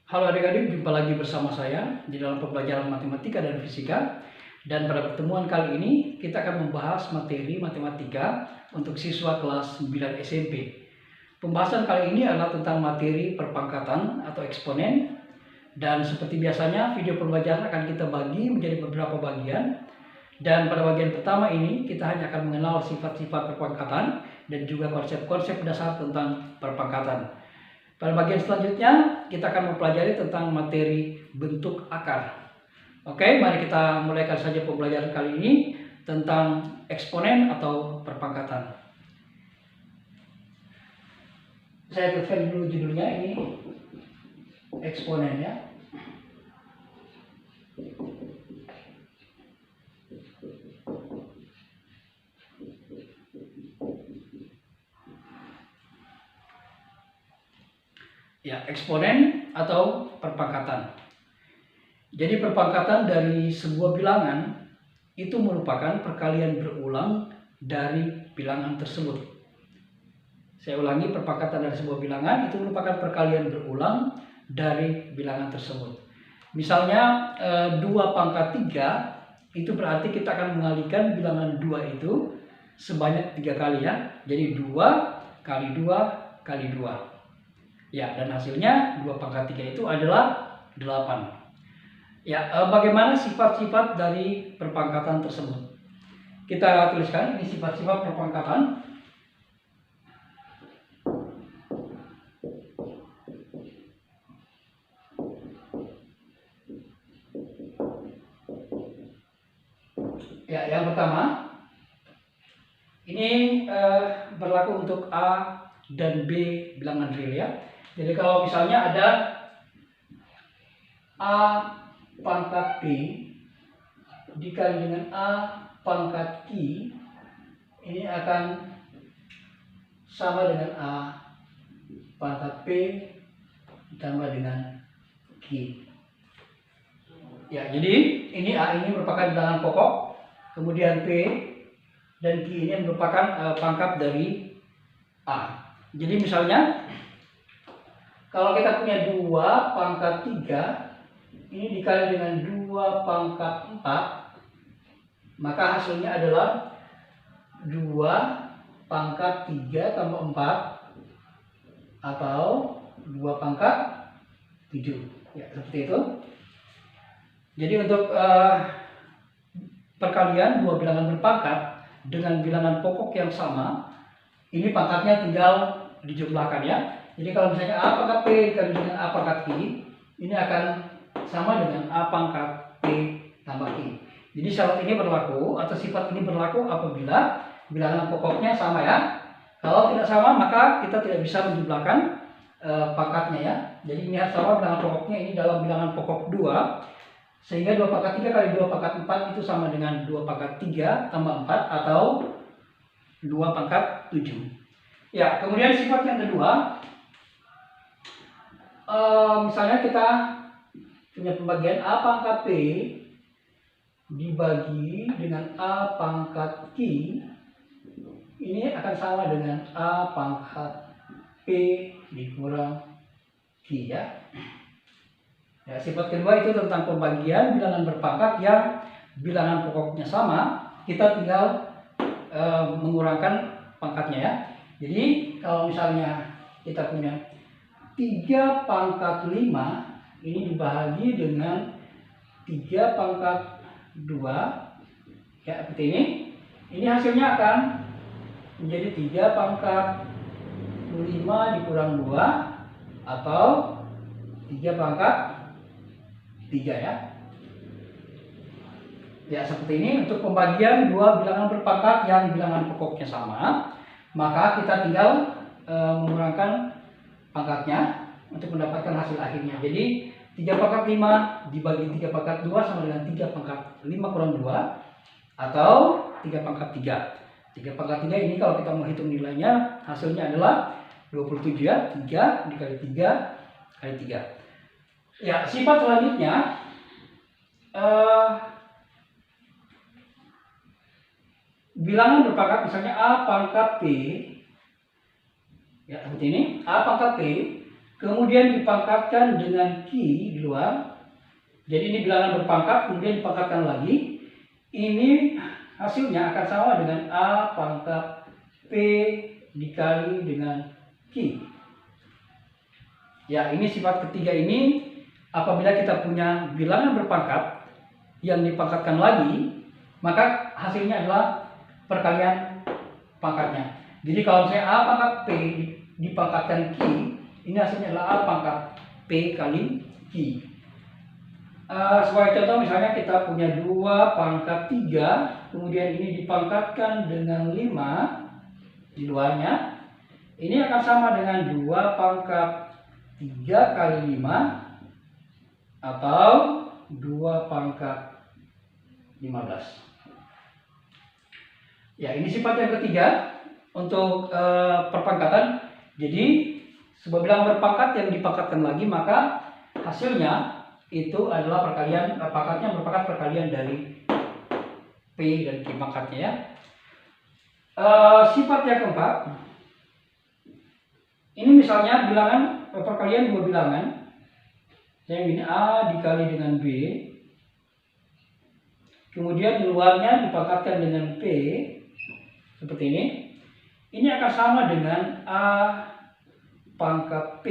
Halo adik-adik, jumpa lagi bersama saya di dalam pembelajaran matematika dan fisika. Dan pada pertemuan kali ini kita akan membahas materi matematika untuk siswa kelas 9 SMP. Pembahasan kali ini adalah tentang materi perpangkatan atau eksponen. Dan seperti biasanya video pembelajaran akan kita bagi menjadi beberapa bagian. Dan pada bagian pertama ini kita hanya akan mengenal sifat-sifat perpangkatan dan juga konsep-konsep dasar tentang perpangkatan. Pada bagian selanjutnya kita akan mempelajari tentang materi bentuk akar. Oke, mari kita mulaikan saja pembelajaran kali ini tentang eksponen atau perpangkatan. Saya tuliskan dulu judulnya, ini eksponen ya. Ya, eksponen atau perpangkatan. Jadi perpangkatan dari sebuah bilangan itu merupakan perkalian berulang dari bilangan tersebut. Saya ulangi, perpangkatan dari sebuah bilangan itu merupakan perkalian berulang dari bilangan tersebut. Misalnya 2 pangkat 3 itu berarti kita akan mengalikan bilangan 2 itu sebanyak 3 kali ya. Jadi 2 kali 2 kali 2. Ya, dan hasilnya 2 pangkat 3 itu adalah 8. Ya, bagaimana sifat-sifat dari perpangkatan tersebut? Kita tuliskan ini sifat-sifat perpangkatan. Ya, yang pertama, ini berlaku untuk A dan B bilangan real ya. Jadi kalau misalnya ada A pangkat B dikali dengan A pangkat Q, ini akan sama dengan A pangkat P ditambah dengan Q. Ya, jadi ini A ini merupakan bilangan pokok, kemudian P dan Q ini merupakan pangkat dari A. Jadi misalnya kalau kita punya 2 pangkat 3 ini dikali dengan 2 pangkat 4, maka hasilnya adalah 2 pangkat 3 tambah 4 atau 2 pangkat 7. Ya, seperti itu. Jadi untuk perkalian 2 bilangan berpangkat dengan bilangan pokok yang sama, ini pangkatnya tinggal dijumlahkan ya. Jadi kalau misalnya A pangkat P dikali dengan A pangkat Q, ini akan sama dengan A pangkat P tambah Q. Jadi syarat ini berlaku atau sifat ini berlaku apabila bilangan pokoknya sama ya. Kalau tidak sama maka kita tidak bisa menjumlahkan pangkatnya ya. Jadi ini harus sama bilangan pokoknya, ini dalam bilangan pokok 2. Sehingga 2 pangkat 3 kali 2 pangkat 4 itu sama dengan 2 pangkat 3 tambah 4 atau 2 pangkat 7. Ya, kemudian sifat yang kedua, misalnya kita punya pembagian A pangkat P dibagi dengan A pangkat Q, ini akan sama dengan A pangkat P dikurang Q ya. Ya, sifat kedua itu tentang pembagian bilangan berpangkat yang bilangan pokoknya sama, kita tinggal mengurangkan pangkatnya ya. Jadi kalau misalnya kita punya 3 pangkat 5 ini dibagi dengan 3 pangkat 2 ya, seperti ini. Ini hasilnya akan menjadi 3 pangkat 5 dikurang 2 atau 3 pangkat 3 ya. Ya, seperti ini untuk pembagian 2 bilangan berpangkat yang bilangan pokoknya sama, maka kita tinggal mengurangkan pangkatnya untuk mendapatkan hasil akhirnya. Jadi 3 pangkat 5 dibagi 3 pangkat 2 sama dengan 3 pangkat 5 kurang 2 atau 3 pangkat 3. 3 pangkat 3 ini kalau kita mau hitung nilainya hasilnya adalah 27 ya. 3 dikali 3 kali 3. Ya, sifat selanjutnya bilangan berpangkat, misalnya A pangkat P ya, seperti ini. A pangkat P kemudian dipangkatkan dengan Ki di luar. Jadi ini bilangan berpangkat, kemudian dipangkatkan lagi. Ini hasilnya akan sama dengan A pangkat P dikali dengan Ki. Ya, ini sifat ketiga ini apabila kita punya bilangan berpangkat yang dipangkatkan lagi, maka hasilnya adalah perkalian pangkatnya. Jadi kalau saya A pangkat P dipangkatkan Ki, ini hasilnya adalah A pangkat P kali Ki. Sebagai contoh misalnya kita punya 2 pangkat 3, kemudian ini dipangkatkan dengan 5 di luarnya. Ini akan sama dengan 2 pangkat 3 kali 5 atau 2 pangkat 15. Ya, ini sifat yang ketiga untuk perpangkatan. Jadi sebuah bilangan berpangkat yang dipangkatkan lagi, maka hasilnya itu adalah perkalian pangkatnya merupakan perkalian dari P dan Q pangkatnya ya. Sifat yang keempat, ini misalnya bilangan perkalian dua bilangan yang ini A dikali dengan B, kemudian di luarnya dipangkatkan dengan P seperti ini. Ini akan sama dengan A pangkat P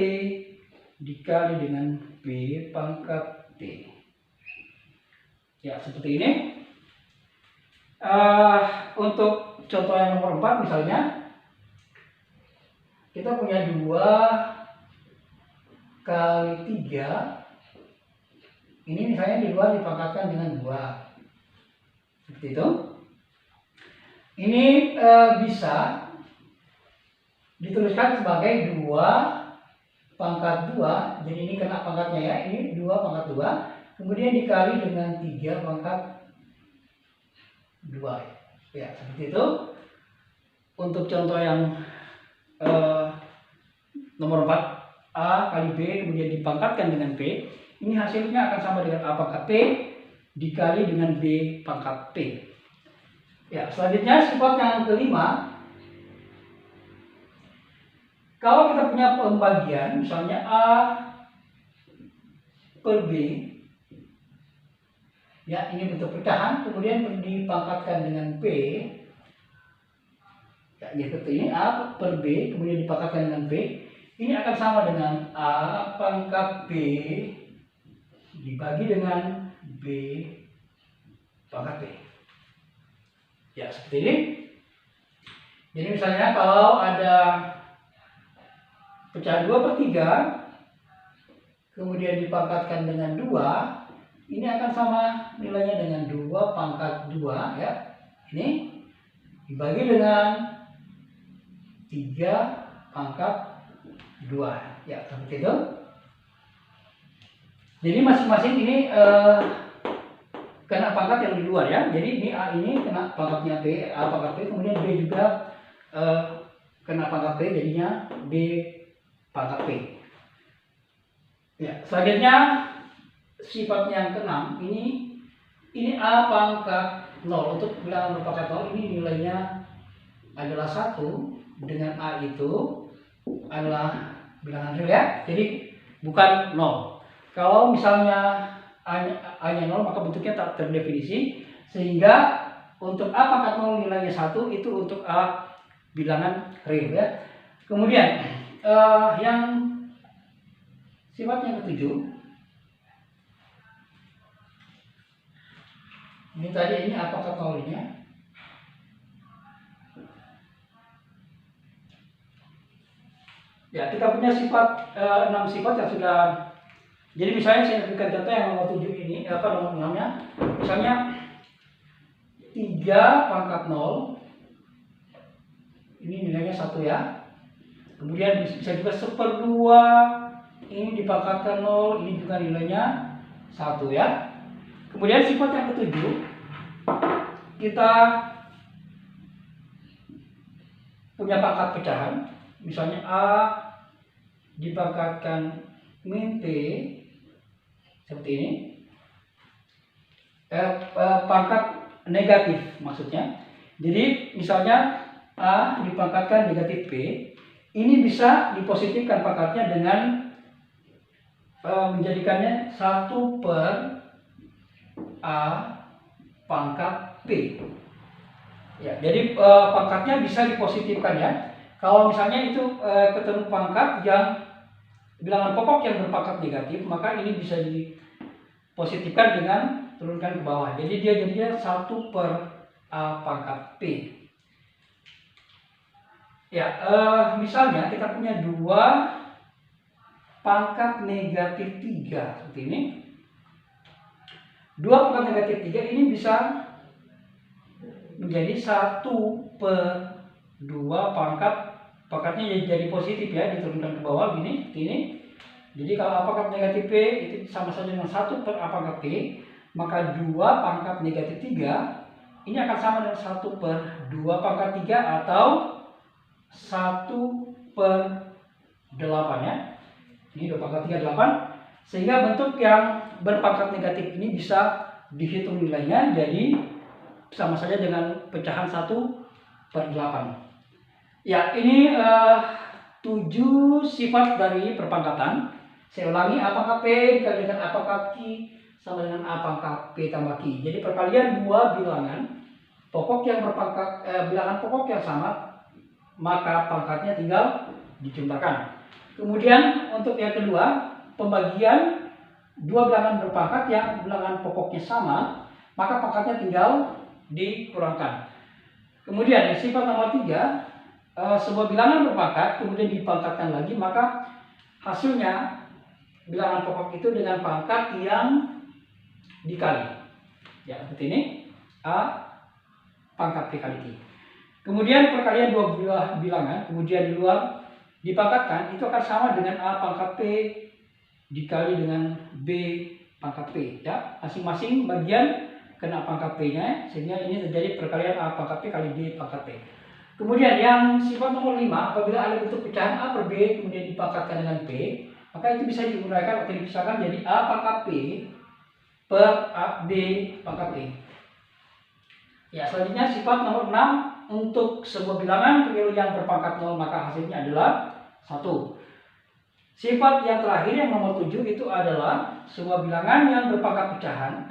dikali dengan B pangkat T. Ya, seperti ini. Untuk contoh yang nomor 4 misalnya, kita punya 2 kali 3. Ini misalnya di luar dipangkatkan dengan 2. Seperti itu. Ini bisa dituliskan sebagai 2 pangkat 2, jadi ini kena pangkatnya ya, ini 2 pangkat 2, kemudian dikali dengan 3 pangkat 2. Ya, seperti itu. Untuk contoh yang nomor 4, A kali B kemudian dipangkatkan dengan P, ini hasilnya akan sama dengan A pangkat P dikali dengan B pangkat P. Ya, selanjutnya sifat yang kelima, kalau kita punya pembagian, misalnya A per B, ya ini bentuk pecahan, kemudian dipangkatkan dengan P, ya seperti ini, A per B, kemudian dipangkatkan dengan P, ini akan sama dengan A pangkat B dibagi dengan B pangkat P. Ya, seperti ini. Jadi misalnya kalau ada pecahan 2/3 kemudian dipangkatkan dengan 2, ini akan sama nilainya dengan 2 pangkat 2 ya. Ini dibagi dengan 3 pangkat 2 ya, seperti itu. Jadi masing-masing ini kena pangkat yang di luar ya. Jadi ini A ini kena pangkatnya B, A pangkat B, kemudian B juga kena pangkat B, jadinya B pangkat P. Ya, selanjutnya sifatnya yang keenam, ini A pangkat 0. Untuk bilangan berpangkat 0 ini nilainya adalah 1, dengan A itu adalah bilangan real ya. Jadi bukan 0. Kalau misalnya A-nya 0, maka bentuknya tak terdefinisi, sehingga untuk A pangkat 0 nilainya 1 itu untuk A bilangan real ya. Kemudian yang sifat yang ketujuh, ini tadi ini A pangkat 0-nya. Ya, kita punya sifat 6 sifat yang sudah. Jadi misalnya saya berikan contoh yang nomor 7 ini, nomor 6-nya. Misalnya 3 pangkat 0, ini nilainya 1 ya. Kemudian bisa juga 1/2, ini dipangkatkan 0, ini juga nilainya 1 ya. Kemudian sifat yang ketujuh, kita punya pangkat pecahan. Misalnya A dipangkatkan min T, seperti ini. Pangkat negatif maksudnya. Jadi misalnya A dipangkatkan negatif P, ini bisa dipositifkan pangkatnya dengan menjadikannya 1/A pangkat P. Ya, jadi pangkatnya bisa dipositifkan ya. Kalau misalnya itu ketemu pangkat yang bilangan pokok yang berpangkat negatif, maka ini bisa dipositifkan dengan turunkan ke bawah. Jadi dia jadinya 1/A pangkat P. Ya, misalnya kita punya 2 pangkat negatif 3 seperti ini. 2 pangkat negatif 3 ini bisa menjadi 1/2 pangkatnya jadi positif ya, diturunkan ke bawah gini, ini. Jadi kalau A pangkat negatif P itu sama saja dengan 1/A pangkat P, maka 2 pangkat negatif 3 ini akan sama dengan 1/2 pangkat 3 atau 1/8 ya. Ini 2 pangkat 3 8. Sehingga bentuk yang berpangkat negatif ini bisa dihitung nilainya, jadi sama saja dengan pecahan 1/8. Ya, ini 7 sifat dari perpangkatan. Saya ulangi, A pangkat P dikali dengan A pangkat Q sama dengan A pangkat P tambah Q. Jadi perkalian 2 bilangan pokok yang berpangkat bilangan pokok yang sama, maka pangkatnya tinggal dijumlahkan. Kemudian untuk yang kedua, pembagian 2 bilangan berpangkat yang bilangan pokoknya sama, maka pangkatnya tinggal dikurangkan. Kemudian sifat nomor 3, sebuah bilangan berpangkat kemudian dipangkatkan lagi, maka hasilnya bilangan pokok itu dengan pangkat yang dikali. Ya, seperti ini, A pangkat P kali Q. Kemudian perkalian 2 buah bilangan kemudian di luar dipangkatkan, itu akan sama dengan A pangkat P dikali dengan B pangkat P ya. Masing-masing bagian kena pangkat P-nya, sehingga ini terjadi perkalian A pangkat P kali B pangkat P. Kemudian yang sifat nomor 5, apabila ada bentuk pecahan A per B kemudian dipangkatkan dengan P, maka itu bisa diuraikan atau dipisahkan jadi A pangkat P per A B pangkat P. Ya, selanjutnya sifat nomor 6, untuk sebuah bilangan real yang berpangkat 0 maka hasilnya adalah 1. Sifat yang terakhir yang nomor 7 itu adalah sebuah bilangan yang berpangkat pecahan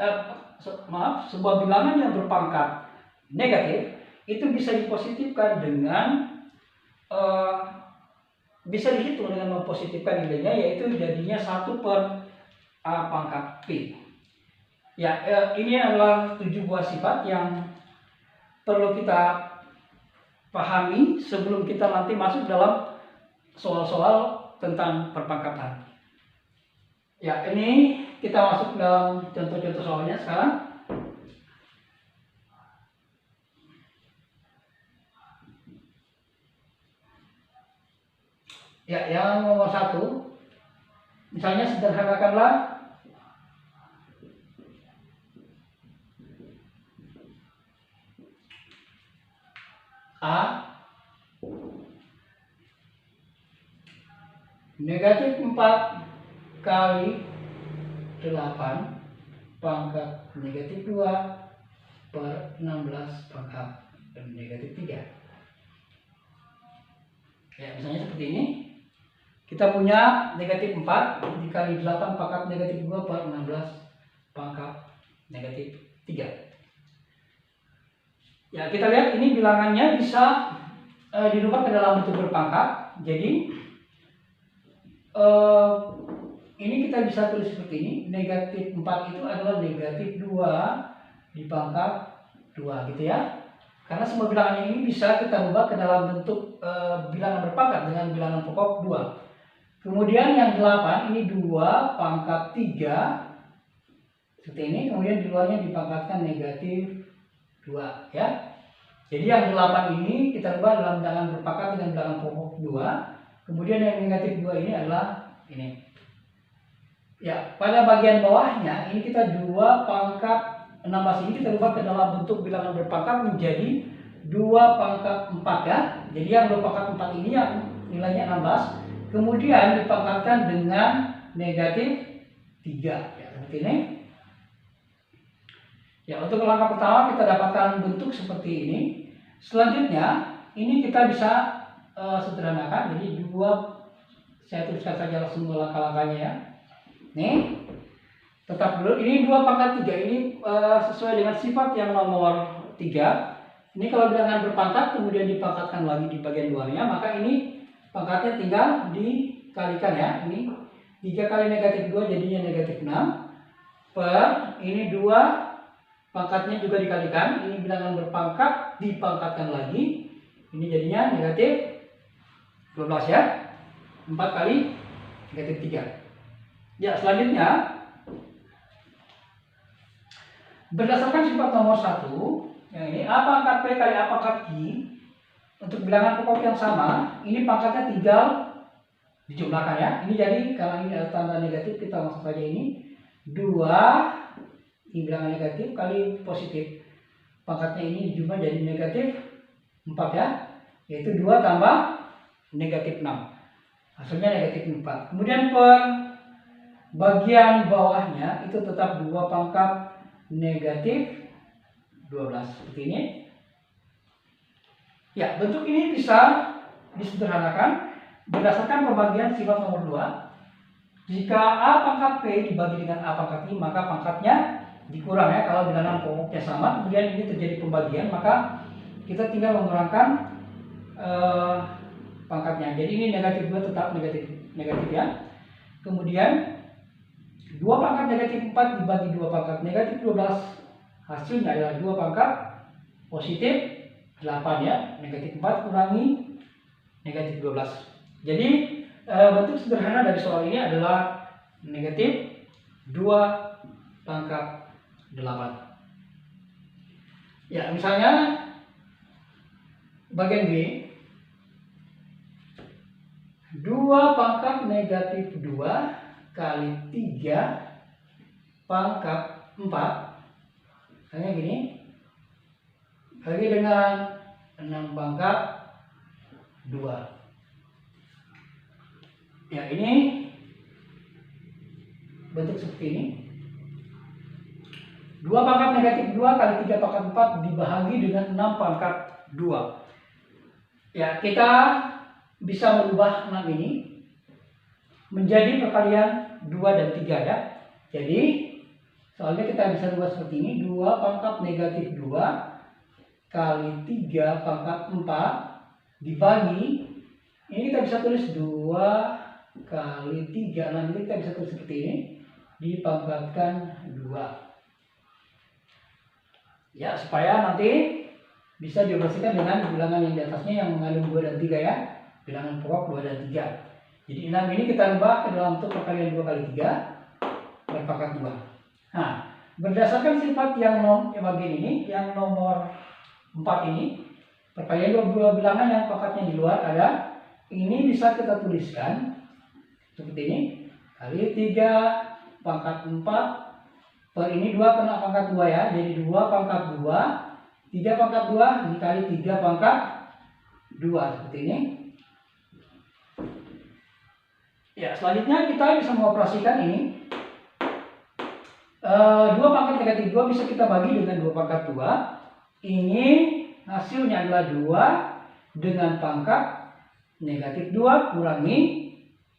sebuah bilangan yang berpangkat negatif itu bisa dipositifkan dengan bisa dihitung dengan mempositifkan nilainya, yaitu jadinya 1/A pangkat P. Ya, ini adalah 7 buah sifat yang perlu kita pahami sebelum kita nanti masuk dalam soal-soal tentang perpangkatan. Ya, ini kita masuk dalam contoh-contoh soalnya sekarang. Ya, yang nomor 1, misalnya sederhanakanlah A negatif 4 kali 8 pangkat negatif 2 per 16 pangkat negatif 3. Ya, misalnya seperti ini. Kita punya negatif 4 dikali 8 pangkat negatif 2 per 16 pangkat negatif 3. Ya, kita lihat ini bilangannya bisa dirubah ke dalam bentuk berpangkat. Jadi ini kita bisa tulis seperti ini. Negatif 4 itu adalah negatif 2 di pangkat 2 gitu ya. Karena semua bilangan ini bisa kita ubah ke dalam bentuk bilangan berpangkat dengan bilangan pokok 2. Kemudian yang 8 ini 2 pangkat 3 seperti ini, kemudian di luarnya dipangkatkan negatif 2 ya. Jadi yang 8 ini kita ubah dalam bilangan berpangkat dengan bilangan pokok 2. Kemudian yang negatif 2 ini adalah ini. Ya, pada bagian bawahnya ini kita 2 pangkat 16 ini kita ubah ke dalam bentuk bilangan berpangkat menjadi 2 pangkat 4 ya. Jadi yang 2 pangkat 4 ini yang nilainya 16. Kemudian dipangkatkan dengan negatif 3 ya, seperti ini. Ya, untuk langkah pertama kita dapatkan bentuk seperti ini. Selanjutnya ini kita bisa sederhanakan. Jadi saya tuliskan saja langsung langkah-langkahnya ya. Nih, tetap dulu. Ini 2 pangkat 3. Ini sesuai dengan sifat yang nomor 3. Ini kalau bilangan berpangkat kemudian dipangkatkan lagi di bagian luarnya, maka ini pangkatnya tinggal dikalikan ya. Ini 3 kali negatif 2 jadinya negatif 6. Per ini 2 pangkatnya juga dikalikan. Ini bilangan berpangkat dipangkatkan lagi. Ini jadinya negatif 12 ya. 4 kali negatif 3. Ya, selanjutnya berdasarkan sifat nomor 1, yang ini A pangkat P kali A pangkat Q, untuk bilangan pokok yang sama, ini pangkatnya tinggal dijumlahkan ya. Ini jadi kalau ini ada tanda negatif, kita masuk saja ini 2, ini bilangan negatif kali positif. Pangkatnya ini dijumlah jadi negatif 4 ya. Yaitu 2 tambah negatif 6. Hasilnya negatif 4. Kemudian per bagian bawahnya itu tetap 2 pangkat negatif 12 seperti ini. Ya, bentuk ini bisa disederhanakan berdasarkan pembagian sifat nomor 2. Jika A pangkat P dibagi dengan A pangkat I, maka pangkatnya dikurang ya. Kalau bilangan pokoknya sama, kemudian ini terjadi pembagian, maka kita tinggal mengurangkan pangkatnya. Jadi ini negatif 2 tetap negatif ya. Kemudian 2 pangkat negatif 4 dibagi 2 pangkat negatif 12, hasilnya adalah 2 pangkat positif 8 ya. Negatif 4 kurangi negatif 12. Jadi bentuk sederhana dari soal ini adalah negatif 2 pangkat 8. Ya, misalnya bagian B, 2 pangkat negatif 2 kali 3 pangkat 4, hanya gini, bagi dengan 6 pangkat 2. Ya, ini bentuk seperti ini. 2 pangkat negatif 2 kali 3 pangkat 4 dibahagi dengan 6 pangkat 2. Ya, kita bisa merubah 6 ini menjadi perkalian 2 dan 3 ya. Jadi soalnya kita bisa rubah seperti ini. 2 pangkat negatif 2 kali 3 pangkat 4 dibagi, ini kita bisa tulis 2 kali 3. Nanti kita bisa tulis seperti ini, dipangkatkan 2 ya, supaya nanti bisa dioperasikan dengan bilangan yang di atasnya yang mengandung 2 dan 3 ya. Bilangan pokok 2 dan 3. Jadi 6 ini kita rubah ke dalam bentuk perkalian 2 kali 3 berpangkat 2. Nah, berdasarkan sifat yang bagian ini, yang nomor 4 ini, perkalian 2 bilangan yang pangkatnya di luar ada, ini bisa kita tuliskan seperti ini, kali 3 pangkat 4 per ini 2 kena pangkat 2 ya. Jadi 2 pangkat 2, 3 pangkat 2 dikali 3 pangkat 2 seperti ini. Ya, selanjutnya kita bisa mengoperasikan ini. 2 pangkat negatif 2 bisa kita bagi dengan 2 pangkat 2. Ini hasilnya adalah 2 dengan pangkat negatif 2 kurangi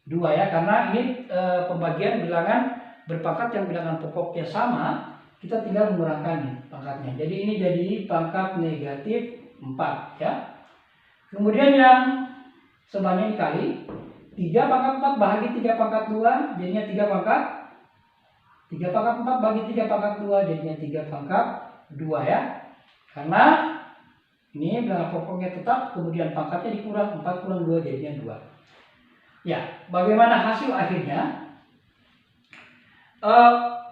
2 ya. Karena ini pembagian bilangan berpangkat yang bilangan pokoknya sama, kita tinggal mengurangkan pangkatnya. Jadi ini jadi pangkat negatif 4 ya. Kemudian yang sebelahnya dikali 3 pangkat 4 bahagi 3 pangkat 2 jadinya 3 pangkat 4 bagi 3 pangkat 2 jadinya 3 pangkat 2 ya. Karena ini bilangan pokoknya tetap, kemudian pangkatnya dikurang, 4 kurang 2 jadinya 2. Ya, bagaimana hasil akhirnya?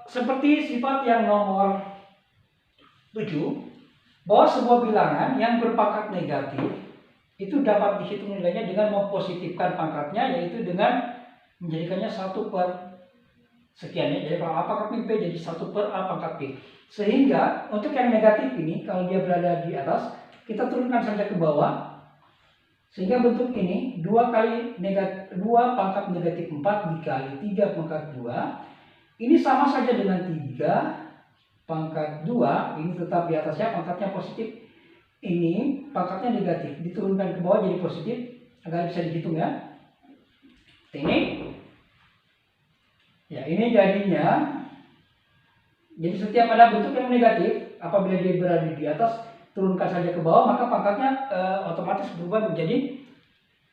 Seperti sifat yang nomor 7, bahwa sebuah bilangan yang berpangkat negatif itu dapat dihitung nilainya dengan mempositifkan pangkatnya, yaitu dengan menjadikannya 1 per sekian ya. Jadi kalau A pangkat P jadi 1 per A pangkat P. Sehingga untuk yang negatif ini, kalau dia berada di atas, kita turunkan saja ke bawah. Sehingga bentuk ini 2 pangkat negatif 4 dikali 3 pangkat 2. Ini sama saja dengan 3 pangkat 2. Ini tetap di atasnya, pangkatnya positif. Ini pangkatnya negatif, diturunkan ke bawah jadi positif agar bisa dihitung ya. Ini Ya, ini jadinya, jadi setiap ada bentuk yang negatif, apabila dia berada di atas, turunkan saja ke bawah, maka pangkatnya otomatis berubah menjadi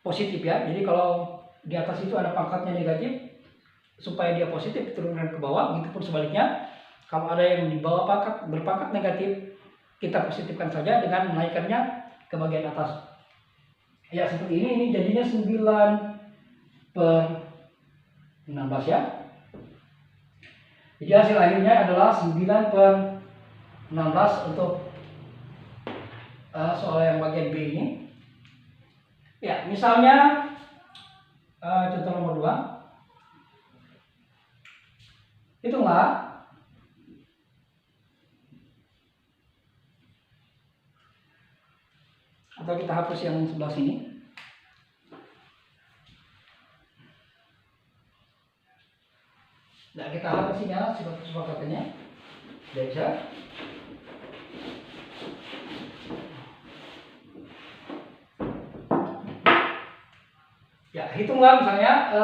positif ya. Jadi kalau di atas itu ada pangkatnya negatif, supaya dia positif turunkan ke bawah, begitu pun sebaliknya. Kalau ada yang di bawah berpangkat negatif, kita positifkan saja dengan menaikkannya ke bagian atas. Ya, seperti ini jadinya 9/16 ya. Jadi hasil akhirnya adalah 9/16 untuk soal yang bagian B ini. Ya, misalnya contoh nomor 2. Hitunglah atau kita hapus yang sebelah sini. Nah, kita hapus ini ya, sifat-sifatnya. Tidak bisa. Ya, hitunglah misalnya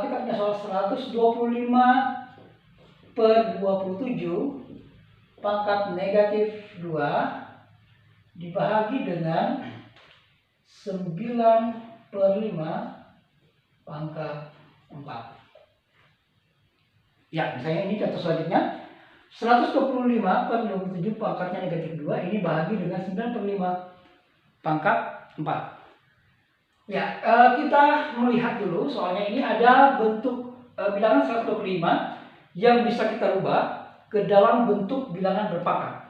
kita punya soal 125/27 pangkat negatif 2 dibagi dengan 9/5 pangkat 4. Ya, misalnya ini contoh selanjutnya. 125/27 pangkatnya negatif 2 ini bahagi dengan 9/5 pangkat 4. Ya, kita melihat dulu soalnya ini ada bentuk bilangan 125 yang bisa kita rubah ke dalam bentuk bilangan berpangkat.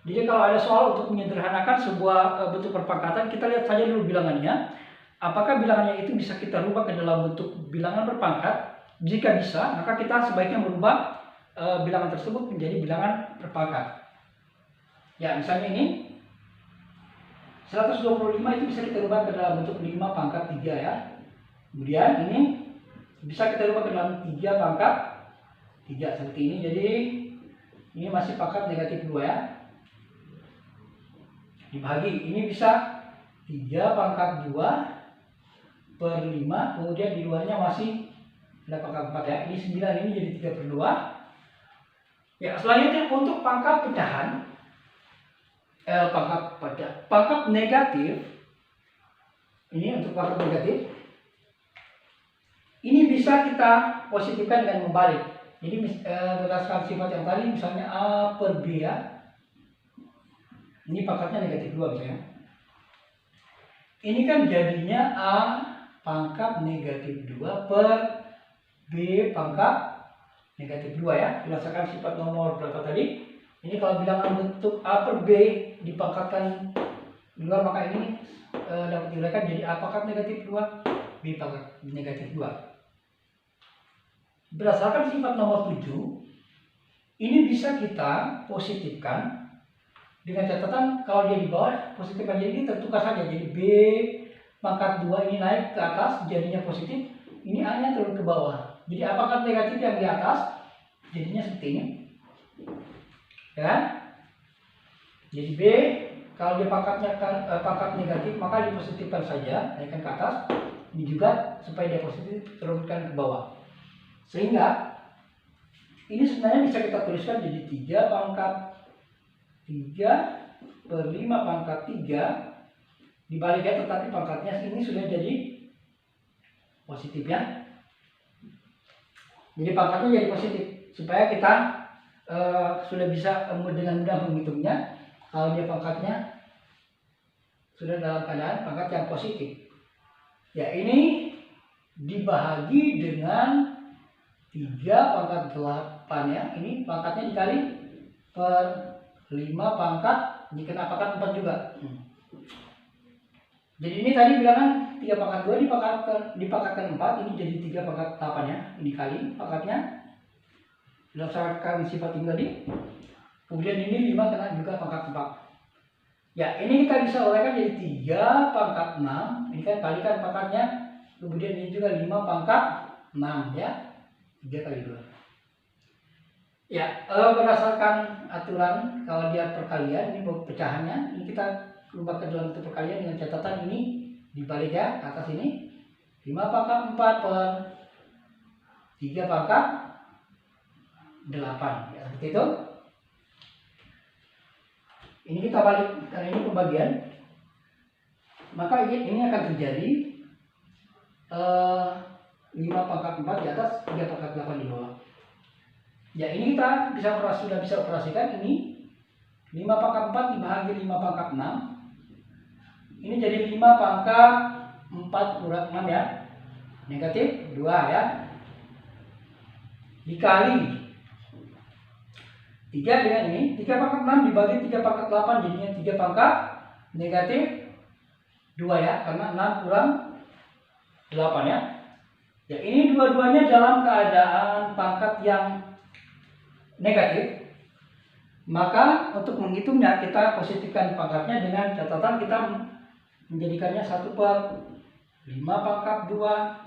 Jadi kalau ada soal untuk menyederhanakan sebuah bentuk perpangkatan, kita lihat saja dulu bilangannya. Apakah bilangannya itu bisa kita rubah ke dalam bentuk bilangan berpangkat? Jika bisa, maka kita sebaiknya merubah bilangan tersebut menjadi bilangan berpangkat. Ya, misalnya ini 125 itu bisa kita rubah ke dalam bentuk 5 pangkat 3 ya. Kemudian ini bisa kita rubah ke dalam 3 pangkat 3 seperti ini. Jadi ini masih pangkat negatif 2 ya. Dibagi, ini bisa 3 pangkat 2/5, kemudian di luarnya masih ada pangkat 4 ya. Ini 9, ini jadi 3/2. Ya, selanjutnya untuk pangkat pecahan, pangkat negatif, ini untuk pangkat negatif, ini bisa kita positifkan dengan membalik. Jadi berdasarkan sifat yang tadi, misalnya A/B ya, ini pangkatnya negatif 2 misalnya. Ini kan jadinya A pangkat negatif 2 per B pangkat negatif 2 ya, berdasarkan sifat nomor berapa tadi. Ini kalau bilangan bentuk A/B dipangkatkan di luar, maka ini dapat diuraikan jadi A pangkat negatif 2, B pangkat negatif 2. Berdasarkan sifat nomor 7, ini bisa kita positifkan dengan catatan kalau dia di bawah positifkan, jadi ini tertukar saja. Jadi B pangkat 2 ini naik ke atas jadinya positif, ini A nya turun ke bawah. Jadi A pangkat negatif yang di atas jadinya seperti ini. Ya. Jadi B kalau dia pangkatnya pangkat negatif, maka dipositifkan saja, naikkan ke atas. Ini juga supaya dia positif, turunkan ke bawah. Sehingga ini sebenarnya bisa kita tuliskan jadi 3 pangkat 3/5 pangkat 3 dibaliknya, tetapi pangkatnya ini sudah jadi positif ya. Jadi pangkatnya jadi positif supaya kita sudah bisa dengan mudah menghitungnya. Kalau dia pangkatnya sudah dalam keadaan pangkat yang positif, ya ini dibagi dengan 3 pangkat 8 ya. Ini pangkatnya dikali per 5 pangkat, jika pangkat 4 juga. Jadi ini tadi bilangan 3 pangkat 2 dipangkatkan 4, ini jadi 3 pangkat 8 ya. Ini kali pangkatnya berdasarkan sifat ini tadi. Kemudian ini 5 kena juga pangkat 4. Ya, ini kita bisa uraikan jadi 3 pangkat 6. Ini kan kalikan pangkatnya. Kemudian ini juga 5 pangkat 6 ya. 3 kali 2. Ya, berdasarkan aturan kalau dia perkalian, ini pecahannya, ini kita rubah ke dalam bentuk perkalian dengan catatan ini dibalik ya, atas ini 5 pangkat 4 per 3 pangkat 8. Ya, seperti itu. Ini kita balik, karena ini pembagian. Maka ini akan terjadi 5 pangkat 4 di atas, 3 pangkat 8 di bawah. Ya, ini kita sudah bisa operasikan. Ini 5 pangkat 4 dibagi 5 pangkat 6. Ini jadi 5 pangkat 4 kurang 6 ya. Negatif 2 ya. Dikali 3 dengan ini. 3 pangkat 6 dibagi 3 pangkat 8 jadinya 3 pangkat negatif 2 ya. Karena 6 kurang 8 ya. Ya, ini dua-duanya dalam keadaan pangkat yang negatif. Maka untuk menghitungnya kita positifkan pangkatnya dengan catatan kita menjadikannya 1/5 pangkat 2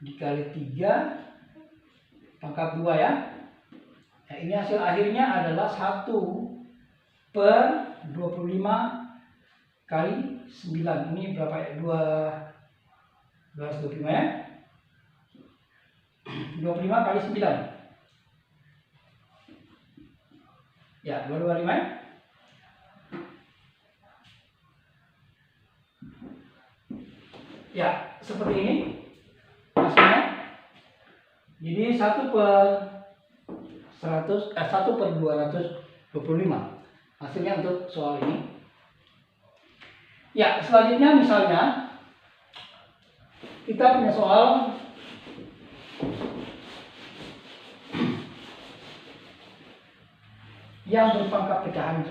dikali 3 pangkat 2 ya. Nah, ini hasil akhirnya adalah 1/25 kali 9. Ini berapa ya? 225 ya. 25 kali 9. Ya, 225 ya. Ya, seperti ini hasilnya. Jadi 1/225 hasilnya untuk soal ini. Ya, selanjutnya misalnya kita punya soal yang berpangkat pecahan.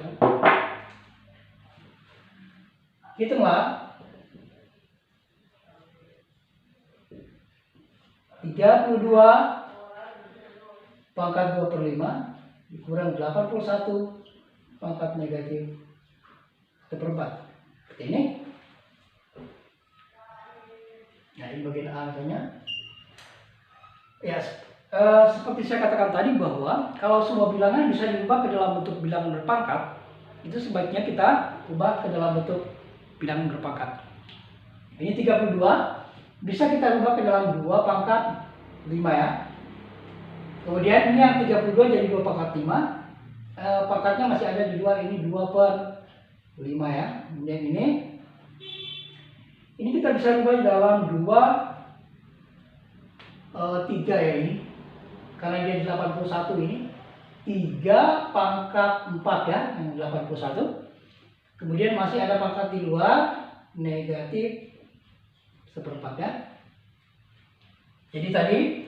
Hitunglah 32 pangkat 2/5 dikurang 81 pangkat negatif 1/4. Seperti ini. Nah, ini bagian A misalnya. Ya, seperti saya katakan tadi bahwa kalau semua bilangan bisa diubah ke dalam bentuk bilangan berpangkat, itu sebaiknya kita ubah ke dalam bentuk bilangan berpangkat. Ini 32 bisa kita ubah ke dalam 2 pangkat 5 ya. Kemudian ini yang 32 jadi 2 pangkat 5. Pangkatnya masih ada di 2, ini 2/5 ya. Kemudian ini kita bisa ubah dalam 3 ya ini. Karena dia 81 ini 3 pangkat 4 ya, yang 81. Kemudian masih ada pangkat di luar negatif 1/4 ya. Jadi tadi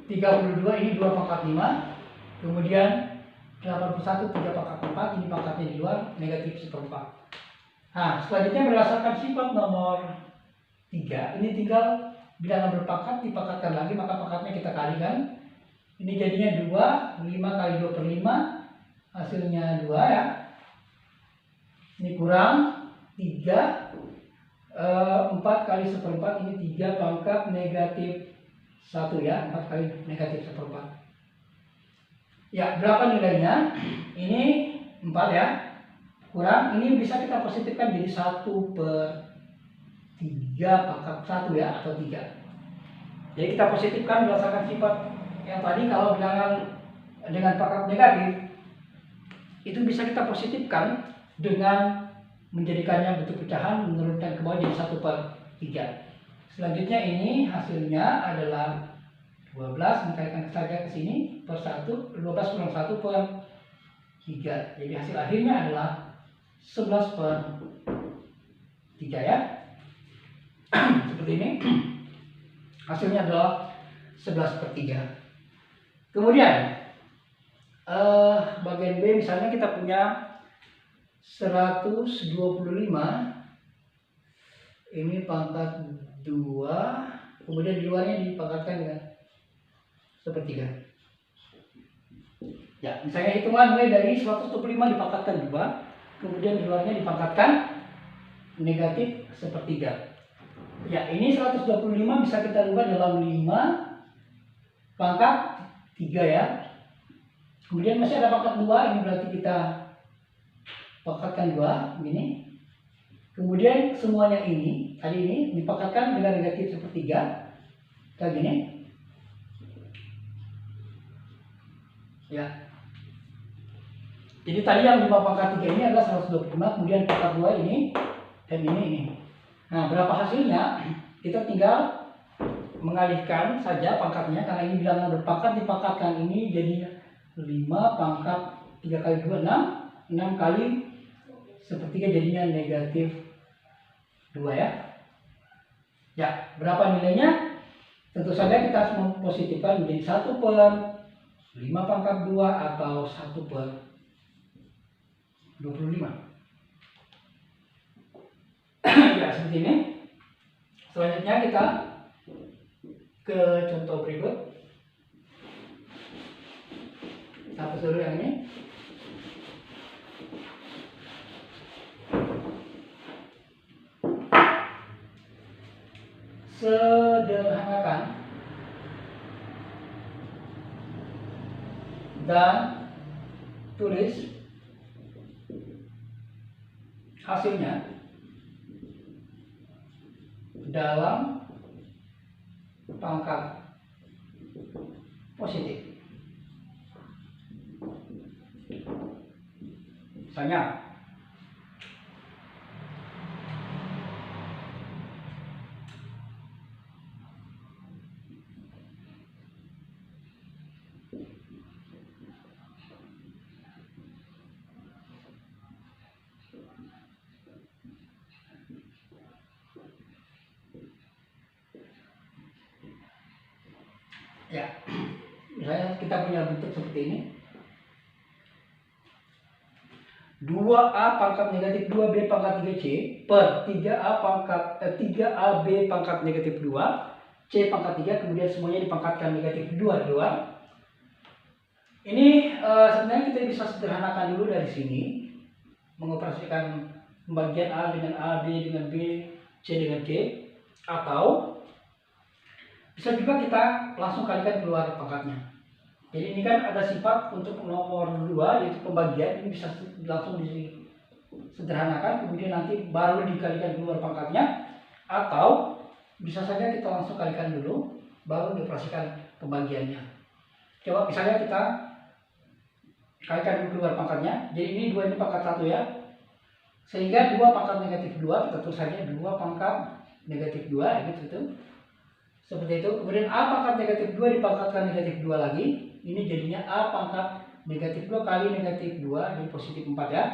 32 ini 2 pangkat 5. Kemudian 81 3 pangkat 4, ini pangkatnya di luar negatif 1/4. Nah, selanjutnya berdasarkan sifat nomor 3, ini tinggal bilangan berpangkat dipangkatkan lagi, maka pangkatnya kita kalikan. Ini jadinya 2, 5 kali 2/5 hasilnya 2 ya. Ini kurang 3, 4 kali 1/4, ini 3 pangkat negatif 1 ya, 4 kali negatif 1/4. Ya, berapa nilainya? Ini 4 ya. Kurang, ini bisa kita positifkan jadi 1/3 pangkat 1 ya, atau 3. Jadi kita positifkan berdasarkan sifat yang tadi. Kalau bilangan dengan pangkat negatif itu bisa kita positifkan dengan menjadikannya bentuk pecahan, menurunkan ke bawah jadi 1/3. Selanjutnya ini hasilnya adalah 12, dikalikan saja ke sini per 1, 12 kurang 1/3. Jadi hasil akhirnya adalah 11/3 ya. Seperti ini. Hasilnya adalah 11/3. Kemudian bagian B misalnya kita punya 125, ini pangkat 2, kemudian di luarnya dipangkatkan dengan 1/3. Ya, misalnya hitungan mulai dari 125 dipangkatkan 2, kemudian di luarnya dipangkatkan negatif 1/3. Ya, ini 125 bisa kita ubah dalam 5 pangkat 3 ya. Kemudian masih ada pangkat 2, ini berarti kita pangkatkan 2 begini. Kemudian semuanya ini tadi ini dipangkatkan dengan negatif 1/3 kayak gini. Ya. Jadi tadi yang 5 pangkat 3 ini adalah 125, kemudian pangkat 2 ini, dan ini. Nah, berapa hasilnya? Kita tinggal mengalihkan saja pangkatnya, karena ini bilangan berpangkat, dipangkatkan ini jadi 5 pangkat 3 kali 2, 6. 6 kali sepertiga jadinya negatif 2 ya. Ya, berapa nilainya? Tentu saja kita harus mempositifkan menjadi 1 per 5 pangkat 2 atau 1 per 25. Ya, seperti ini. Selanjutnya kita ke contoh berikut. Hapus dulu yang ini. Sederhanakan dan tulis hasilnya dalam pangkat positif. Misalnya ya, misalnya kita punya bentuk seperti ini. 2A pangkat negatif 2B pangkat 3C per 3AB pangkat negatif 2 C pangkat 3, kemudian semuanya dipangkatkan negatif 2 di luar. Ini sebenarnya kita bisa sederhanakan dulu dari sini, mengoperasikan pembagian A dengan A, B dengan B, C dengan C, atau bisa juga kita langsung kalikan keluar pangkatnya. Jadi ini kan ada sifat untuk nomor 2 yaitu pembagian, ini bisa langsung disederhanakan, kemudian nanti baru dikalikan keluar pangkatnya, atau bisa saja kita langsung kalikan dulu baru dioperasikan pembagiannya. Coba misalnya kita kalikan dulu keluar pangkatnya. Jadi ini 2 ini pangkat 1 ya. Sehingga 2 pangkat negatif 2 kita tulis saja 2 pangkat negatif 2 gitu. Seperti itu. Kemudian A pangkat negatif 2 dipangkatkan negatif 2 lagi. Ini jadinya A pangkat negatif 2 kali negatif 2 jadi positif 4 ya.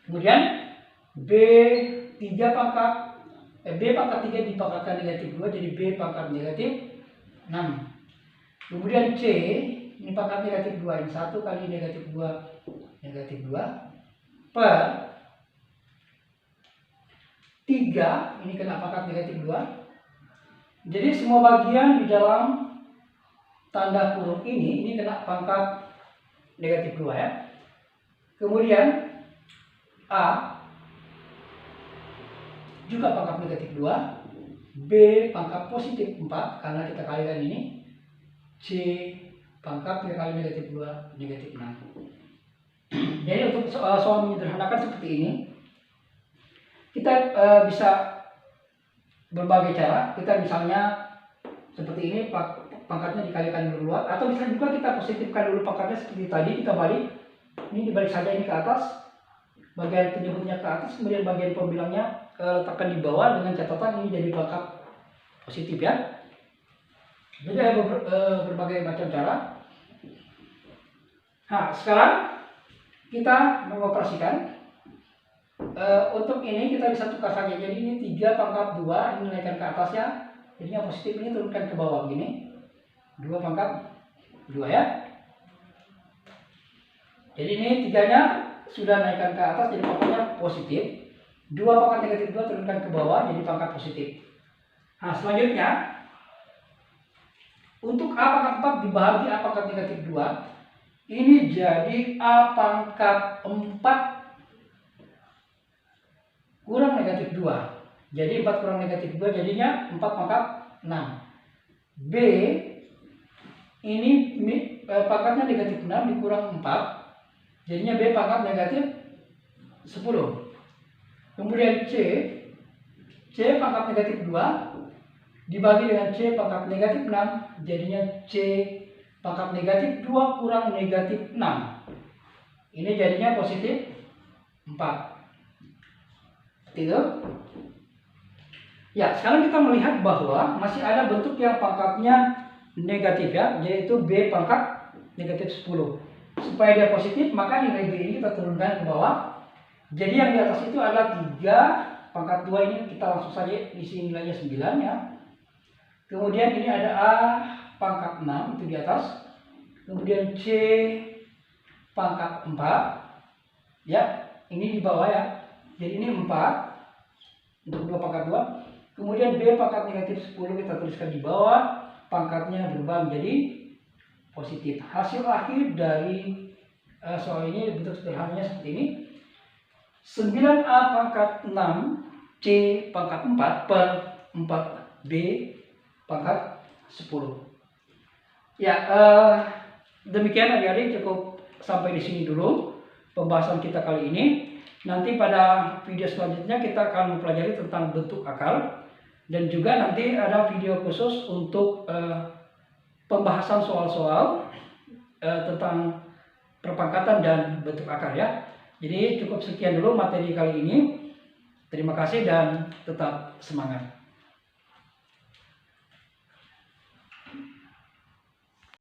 Kemudian B pangkat 3 dipangkatkan negatif 2 jadi B pangkat negatif 6. Kemudian C ini pangkat negatif 2, ini 1 kali negatif 2 negatif 2 per 3, ini kena pangkat negatif 2. Jadi semua bagian di dalam tanda kurung ini kena pangkat negatif 2 ya. Kemudian A juga pangkat negatif 2, B pangkat positif 4 karena kita kalikan ini, C pangkat 3 kali negatif 2 negatif 6. Jadi untuk soal menyederhanakan seperti ini, kita bisa berbagai cara. Kita misalnya seperti ini, pangkatnya dikalikan dulu keluar, atau bisa juga kita positifkan dulu pangkatnya seperti tadi, kita balik. Ini dibalik saja ini ke atas, bagian penyebutnya ke atas, kemudian bagian pembilangnya letakkan di bawah dengan catatan ini jadi pangkat positif ya. Jadi ada berbagai macam cara. Nah, sekarang kita mengoperasikan. Untuk ini kita bisa tukar saja. Jadi ini 3 pangkat 2, ini naikkan ke atasnya, jadinya positif, ini turunkan ke bawah begini. 2 pangkat 2 ya. Jadi ini 3-nya sudah naikkan ke atas jadi pangkatnya positif. 2 pangkat negatif 2 turunkan ke bawah jadi pangkat positif. Nah, selanjutnya untuk A pangkat 4 dibagi A pangkat negatif 2, ini jadi A pangkat 4 kurang negatif 2. Jadi 4 kurang negatif 2 jadinya 4 pangkat 6. B ini pangkatnya negatif 6 dikurang 4. Jadinya B pangkat negatif 10. Kemudian C pangkat negatif 2 dibagi dengan C pangkat negatif 6, jadinya C Pangkat negatif 2 kurang negatif 6. Ini jadinya positif 4. Gitu. Ya, sekarang kita melihat bahwa masih ada bentuk yang pangkatnya negatif ya, yaitu B pangkat negatif 10. Supaya dia positif, maka nilai B ini kita turunkan ke bawah. Jadi yang di atas itu adalah 3, pangkat 2 ini kita langsung saja isi nilainya 9 ya. Kemudian ini ada A pangkat 6 itu di atas. Kemudian C pangkat 4. Ya, ini di bawah ya. Jadi ini 4 untuk 2 pangkat 2. Kemudian B pangkat negatif 10 kita tuliskan di bawah, pangkatnya berubah menjadi positif. Hasil akhir dari soal ini bentuk sederhananya seperti ini. 9A pangkat 6 C pangkat 4 per 4B pangkat 10. Ya, demikian adik-adik, cukup sampai di sini dulu pembahasan kita kali ini. Nanti pada video selanjutnya kita akan mempelajari tentang bentuk akar. Dan juga nanti ada video khusus untuk pembahasan soal-soal tentang perpangkatan dan bentuk akar ya. Jadi cukup sekian dulu materi kali ini. Terima kasih dan tetap semangat.